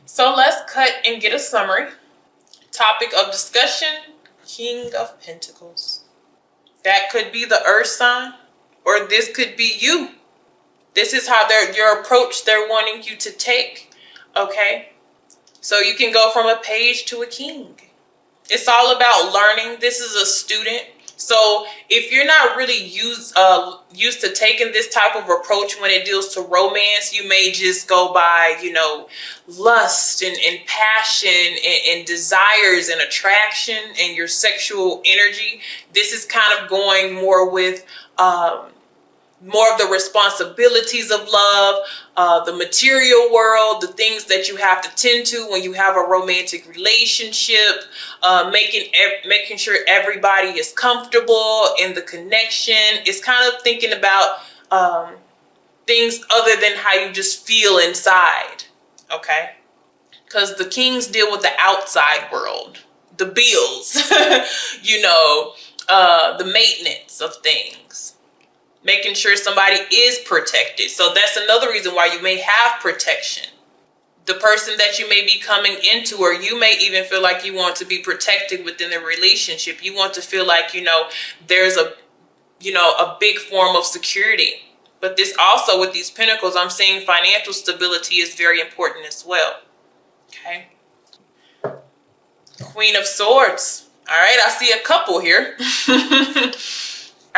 So let's cut and get a summary. Topic of discussion, King of Pentacles. That could be the earth sign, or this could be you. This is how your approach they're wanting you to take, okay? So you can go from a page to a king. It's all about learning. This is a student. So if you're not really used to taking this type of approach when it deals to romance, you may just go by, lust and passion and desires and attraction and your sexual energy. This is kind of going more with more of the responsibilities of love, the material world, the things that you have to tend to when you have a romantic relationship, making sure everybody is comfortable in the connection. It's kind of thinking about things other than how you just feel inside, okay? Because the kings deal with the outside world, the bills, the maintenance of things. Making sure somebody is protected. So that's another reason why you may have protection. The person that you may be coming into, or you may even feel like you want to be protected within the relationship. You want to feel like, there's a big form of security. But this also with these pentacles, I'm seeing financial stability is very important as well. Okay. Queen of Swords. All right. I see a couple here.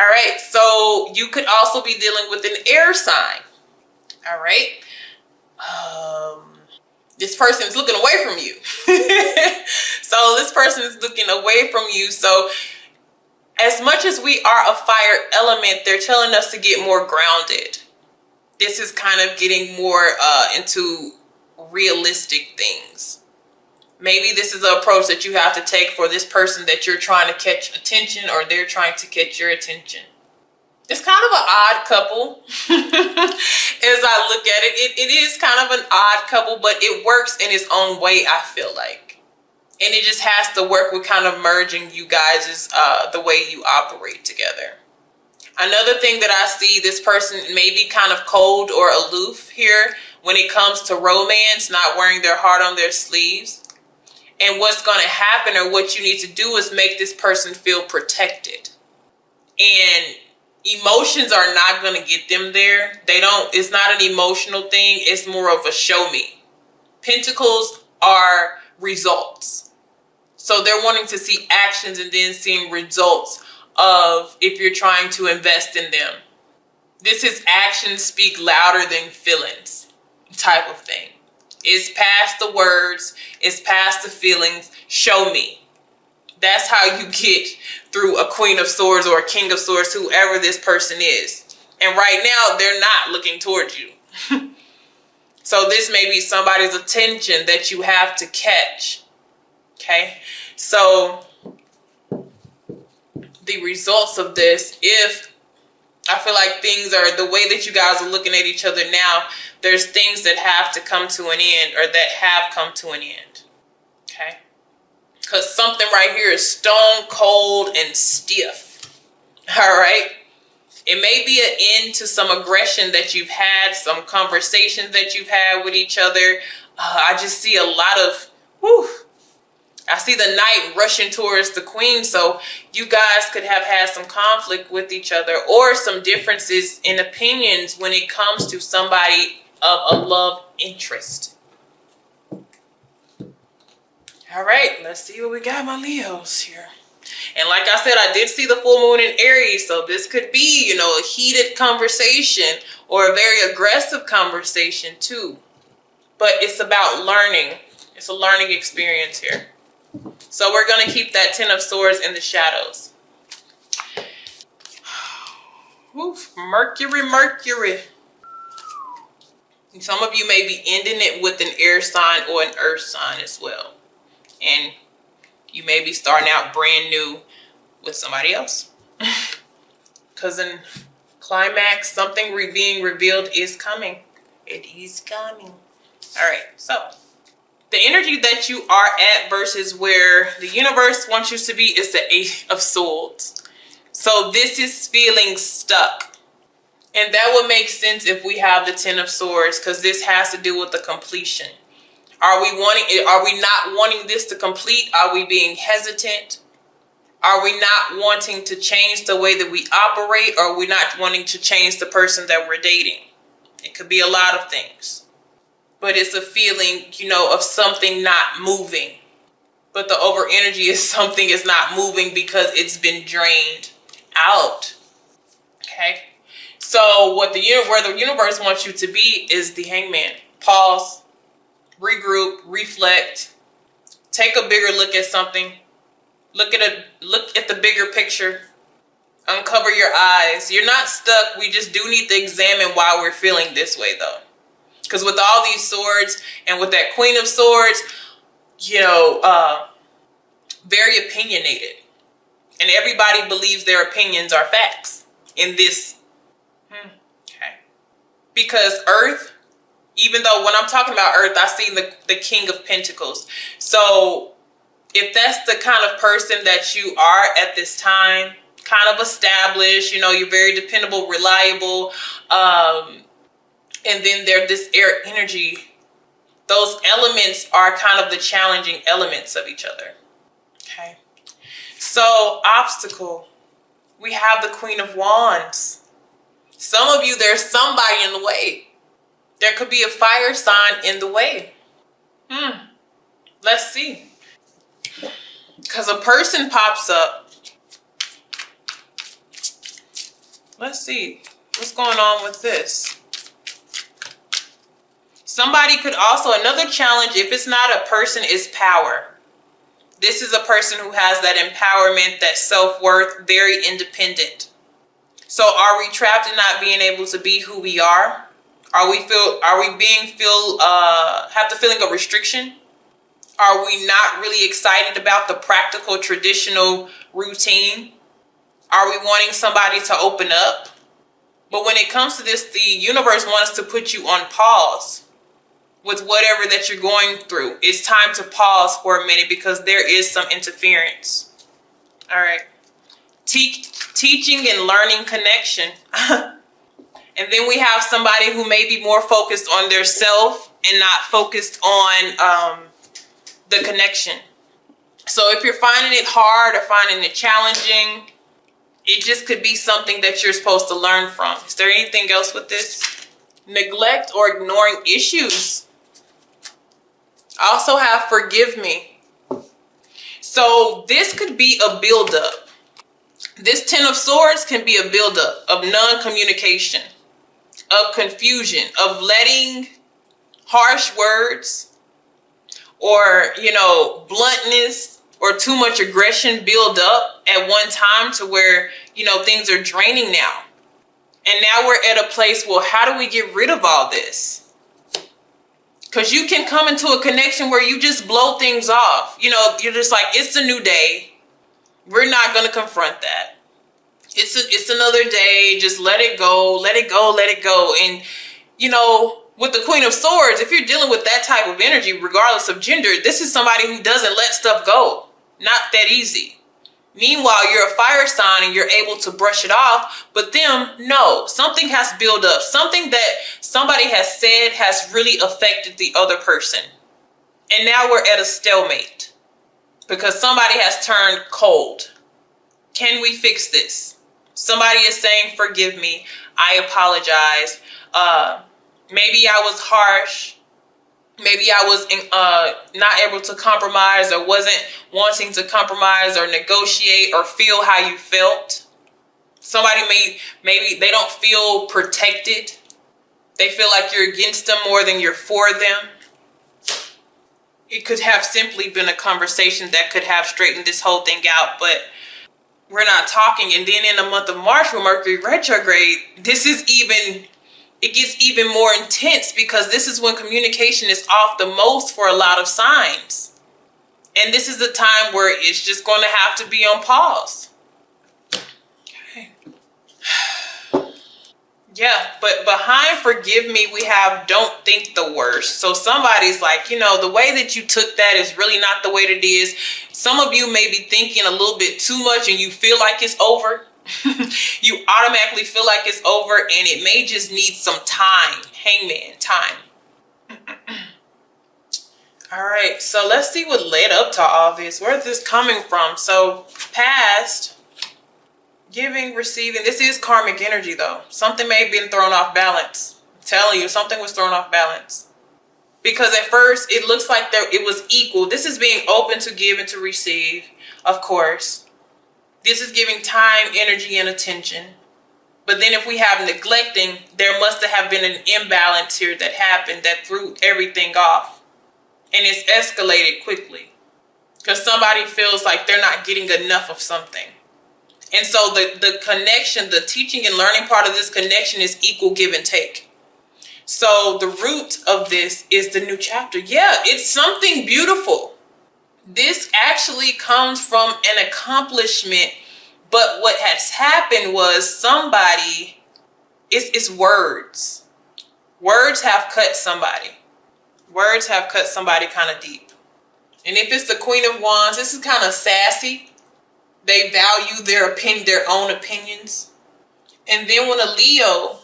All right, so you could also be dealing with an air sign. All right. This person is looking away from you. So this person is looking away from you. So as much as we are a fire element, they're telling us to get more grounded. This is kind of getting more into realistic things. Maybe this is an approach that you have to take for this person that you're trying to catch attention, or they're trying to catch your attention. It's kind of an odd couple. As I look at it, it is kind of an odd couple, but it works in its own way, I feel like. And it just has to work with kind of merging you guys' the way you operate together. Another thing that I see, this person may be kind of cold or aloof here when it comes to romance, not wearing their heart on their sleeves. And what's going to happen, or what you need to do, is make this person feel protected. And emotions are not going to get them there. It's not an emotional thing. It's more of a show me. Pentacles are results. So they're wanting to see actions and then seeing results of if you're trying to invest in them. This is actions speak louder than feelings type of thing. It's past the words. It's past the feelings. Show me. That's how you get through a Queen of Swords or a King of Swords, whoever this person is. And right now, they're not looking towards you. So this may be somebody's attention that you have to catch. Okay? So the results of this, if I feel like things are the way that you guys are looking at each other now, there's things that have to come to an end, or that have come to an end. Okay? Because something right here is stone cold and stiff. All right? It may be an end to some aggression that you've had, some conversations that you've had with each other. I just see a lot of, I see the knight rushing towards the queen. So you guys could have had some conflict with each other, or some differences in opinions when it comes to somebody of a love interest. All right, let's see what we got, my Leos here. And like I said, I did see the full moon in Aries. So this could be, a heated conversation, or a very aggressive conversation too. But it's about learning. It's a learning experience here. So we're going to keep that Ten of Swords in the shadows. Oof, Mercury. Some of you may be ending it with an air sign or an earth sign as well. And you may be starting out brand new with somebody else. Because in climax, something being revealed is coming. It is coming. All right, so the energy that you are at versus where the universe wants you to be is the Eight of Swords. So this is feeling stuck. And that would make sense if we have the Ten of Swords, because this has to do with the completion. Are we not wanting this to complete? Are we being hesitant? Are we not wanting to change the way that we operate? Or are we not wanting to change the person that we're dating? It could be a lot of things. But it's a feeling, of something not moving. But the over energy is something is not moving because it's been drained out. Okay? So where the universe wants you to be is the Hangman. Pause, regroup, reflect, take a bigger look at something. Look at the bigger picture. Uncover your eyes. You're not stuck. We just do need to examine why we're feeling this way, though. Because with all these swords and with that Queen of Swords, very opinionated. And everybody believes their opinions are facts in this. Okay. Because Earth, even though when I'm talking about Earth, I see the King of Pentacles. So if that's the kind of person that you are at this time, kind of established, you're very dependable, reliable, and then there's this air energy. Those elements are kind of the challenging elements of each other. Okay. So, obstacle. We have the Queen of Wands. Some of you, there's somebody in the way. There could be a fire sign in the way. Let's see. Because a person pops up. Let's see. What's going on with this? Somebody could also, another challenge, if it's not a person, is power. This is a person who has that empowerment, that self-worth, very independent. So are we trapped in not being able to be who we are? Have the feeling of restriction? Are we not really excited about the practical, traditional routine? Are we wanting somebody to open up? But when it comes to this, the universe wants to put you on pause with whatever that you're going through. It's time to pause for a minute because there is some interference. All right. Teaching and learning connection. And then we have somebody who may be more focused on their self and not focused on the connection. So if you're finding it hard or finding it challenging, it just could be something that you're supposed to learn from. Is there anything else with this? Neglect or ignoring issues. I also have forgive me. So this could be a buildup. This Ten of Swords can be a buildup of non-communication, of confusion, of letting harsh words or, bluntness or too much aggression build up at one time to where, things are draining now. And now we're at a place, well, how do we get rid of all this? Because you can come into a connection where you just blow things off. You're just like, it's a new day. We're not going to confront that. It's another day. Just let it go, let it go, let it go. And, with the Queen of Swords, if you're dealing with that type of energy, regardless of gender, this is somebody who doesn't let stuff go. Not that easy. Meanwhile, you're a fire sign and you're able to brush it off, but them, no. Something has built up. Something that somebody has said has really affected the other person. And now we're at a stalemate because somebody has turned cold. Can we fix this? Somebody is saying, forgive me. I apologize. Maybe I was harsh. Maybe I was not able to compromise or wasn't wanting to compromise or negotiate or feel how you felt. Somebody maybe they don't feel protected. They feel like you're against them more than you're for them. It could have simply been a conversation that could have straightened this whole thing out, but we're not talking. And then in the month of March with Mercury retrograde, it gets even more intense because this is when communication is off the most for a lot of signs. And this is the time where it's just going to have to be on pause. Okay. Yeah, but behind forgive me, we have don't think the worst. So somebody's like, the way that you took that is really not the way that it is. Some of you may be thinking a little bit too much and you feel like it's over. You automatically feel like it's over and it may just need some time. Hangman, time. All right, so let's see what led up to all this. Where is this coming from? So past, giving, receiving. This is karmic energy though. Something may have been thrown off balance. I'm telling you, something was thrown off balance. Because at first it looks like it was equal. This is being open to give and to receive, of course. This is giving time, energy, and attention. But then if we have neglecting, there must have been an imbalance here that happened that threw everything off. And it's escalated quickly. Because somebody feels like they're not getting enough of something. And so the connection, the teaching and learning part of this connection is equal give and take. So the root of this is the new chapter. Yeah, it's something beautiful. This actually comes from an accomplishment. But what has happened was somebody, it's words. Words have cut somebody. Words have cut somebody kind of deep. And if it's the Queen of Wands, this is kind of sassy. They value their own opinions. And then when a Leo,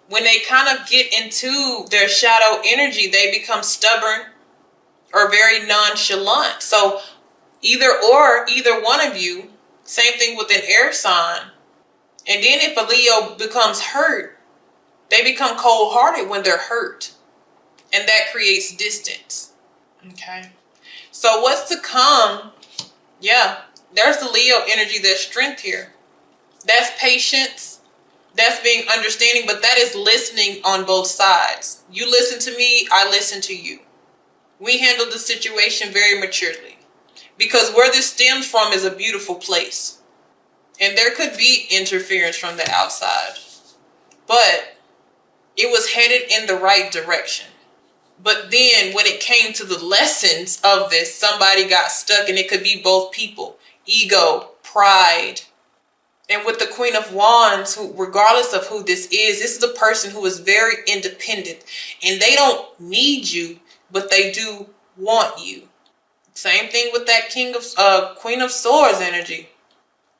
when they kind of get into their shadow energy, they become stubborn or very nonchalant. So either one of you, same thing with an air sign. And then if a Leo becomes hurt, they become cold-hearted when they're hurt. And that creates distance. Okay. So what's to come? Yeah, there's the Leo energy. There's strength here. That's patience. That's being understanding. But that is listening on both sides. You listen to me. I listen to you. We handle the situation very maturely. Because where this stems from is a beautiful place. And there could be interference from the outside. But it was headed in the right direction. But then when it came to the lessons of this, somebody got stuck, and it could be both people. Ego, pride. And with the Queen of Wands, who, regardless of who this is the person who is very independent. And they don't need you, but they do want you. Same thing with that Queen of Swords energy.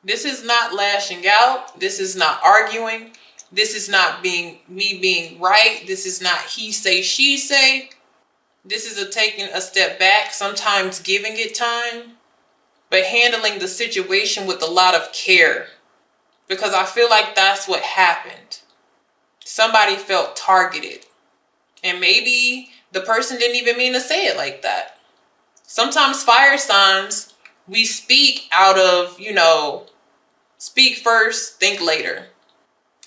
This is not lashing out. This is not arguing. This is not me being right. This is not he say, she say. This is taking a step back, sometimes giving it time, but handling the situation with a lot of care. Because I feel like that's what happened. Somebody felt targeted. And maybe the person didn't even mean to say it like that. Sometimes fire signs, we speak out of, speak first, think later.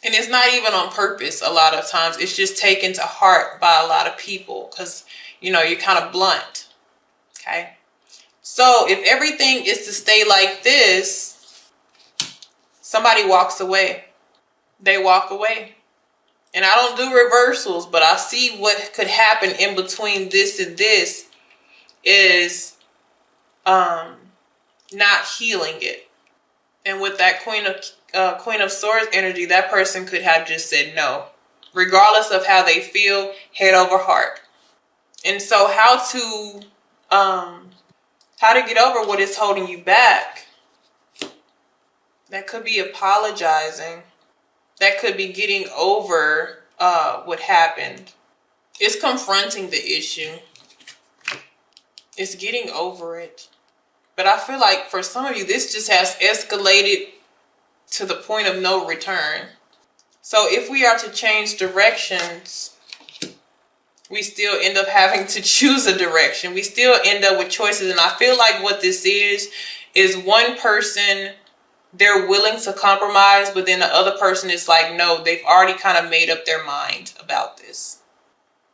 And it's not even on purpose a lot of times. It's just taken to heart by a lot of people because, you're kind of blunt. Okay. So if everything is to stay like this, somebody walks away. They walk away. And I don't do reversals, but I see what could happen in between this and this is not healing it. And with that Queen of Swords energy, that person could have just said no, regardless of how they feel, head over heart. And so how to get over what is holding you back? That could be apologizing. That could be getting over what happened. It's confronting the issue. It's getting over it. But I feel like for some of you, this just has escalated to the point of no return. So if we are to change directions, we still end up having to choose a direction. We still end up with choices. And I feel like what this is one person, they're willing to compromise, but then the other person is like, no, they've already kind of made up their mind about this.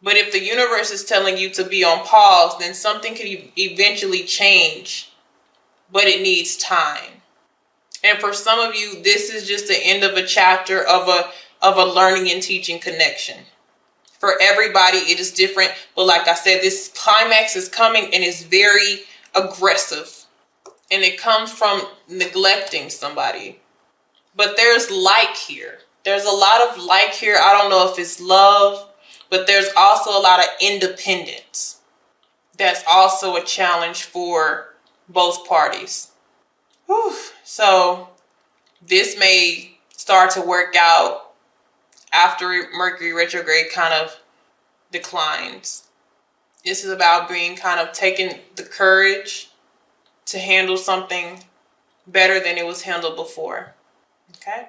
But if the universe is telling you to be on pause, then something could eventually change, but it needs time. And for some of you, this is just the end of a chapter of a learning and teaching connection. For everybody, it is different. But like I said, this climax is coming and it's very aggressive. And it comes from neglecting somebody. But there's like here. There's a lot of like here. I don't know if it's love, but there's also a lot of independence. That's also a challenge for both parties. Whew. So this may start to work out after Mercury retrograde kind of declines. This is about being kind of taking the courage to handle something better than it was handled before. Okay.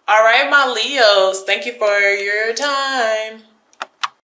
All right, my Leos, thank you for your time.